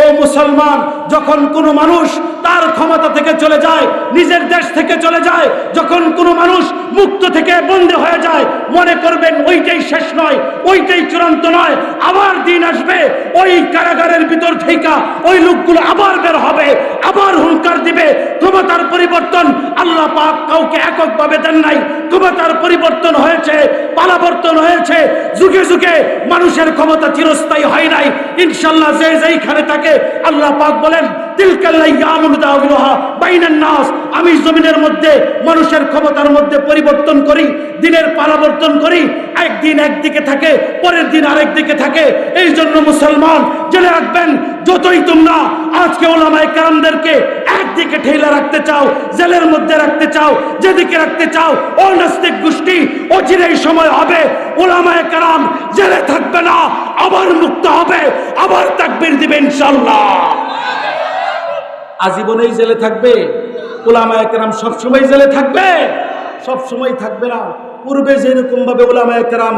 ও মুসলমান, যখন কোনো মানুষ তার ক্ষমতা থেকে চলে যায়, নিজের দেশ থেকে চলে যায়, যখন কোনো মানুষ মুক্ত থেকে বন্দী হয়ে যায়, মনে করবেন ওইটাই শেষ নয়, ওইটাই চূড়ান্ত নয়। আবার দিন আসবে, ওই কারাগারের ভিতর থেকে ওই লোকগুলো আবার বের হবে, আবার হুঙ্কার দিবে। ক্ষমতার পরিবর্তন আল্লাহ পাক কাউকে এককভাবে দেন নাই, ক্ষমতার পরিবর্তন হয়েছে, পালাবর্তন হয়েছে। যুগে যুগে মানুষের ক্ষমতা চিরস্থায়ী হয় নাই। ইনশাআল্লাহ যে যেইখানে থাকে আল্লাহ পাক বলেন, তিলকাল আইয়ামু নুদাউলুহা বাইনান নাস, আমি জমিনের মধ্যে মানুষের ক্ষমতার মধ্যে পরিবর্তন করি, দিনের পালাবর্তন করি। একদিন একদিকে থাকে, পরের দিন আরেক দিকে থাকে। এই জন্য মুসলমান জেনে রাখবেন, যতই তোমরা আজকে ওলামায়ে কেরামদেরকে একদিকে ঠেলে রাখতে চাও, জেলের মধ্যে রাখতে চাও, যেদিকে রাখতে চাও, ও নাস্তিক গোষ্ঠী, অচিরেই সময় হবে ওলামায়ে কেরাম জেলে থাকবে না, আবার মুক্ত হবে, আবার তাকবীর দিবে ইনশাআল্লাহ। আজীবনেই জেলে থাকবে? ওলামায়ে কেরাম সবসময় জেলে থাকবে? সবসময় থাকবে না। পূর্বে যেরকম ভাবে ওলামায়ে কেরাম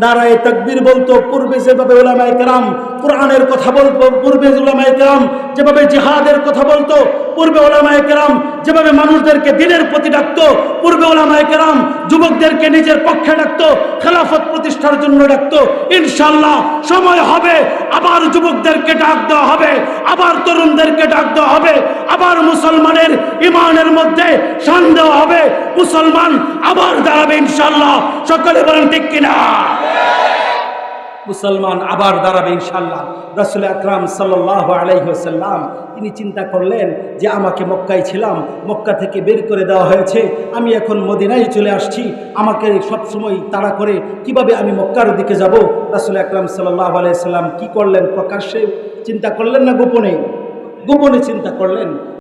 নারায়ে তাকবীর বলতো, পূর্বে যেভাবে ওলামায়ে কেরাম কোরআনের কথা বলতো, পূর্বে ওলামায়ে কেরাম যেভাবে জিহাদের কথা বলতো, পূর্বে ওলামায়ে কেরাম যেভাবে মানুষদেরকে দিনের প্রতি ডাকতো, পূর্বে ওলামায়ে কেরাম যুবকদেরকে নিজের পক্ষে ডাকতো, খেলাফত প্রতিষ্ঠার জন্য ডাকতো। ইনশাআল্লাহ সময় হবে আবার যুবকদেরকে ডাক দেওয়া হবে, আবার তরুণদেরকে ডাক দেওয়া হবে, আবার মুসলমানের ইমানের মধ্যে শান দেওয়া হবে, মুসলমান আবার দাঁড়াবে ইনশাআল্লাহ। সকলে বলেন ঠিক কিনা? মুসলমান আবার দাঁড়াবে ইনশাআল্লাহ। রাসূল আকরাম সাল্লাল্লাহু আলাইহি ওয়াসাল্লাম তিনি চিন্তা করলেন যে আমাকে মক্কায় ছিলাম, মক্কা থেকে বের করে দেওয়া হয়েছে, আমি এখন মদিনায় চলে আসছি, আমাকে সব সময় তাড়া করে কিভাবে আমি মক্কার দিকে যাব। রাসূল আকরাম সাল্লাল্লাহু আলাইহি ওয়াসাল্লাম কি করলেন? প্রকাশ্যে চিন্তা করলেন না গোপনে? গোপনে চিন্তা করলেন।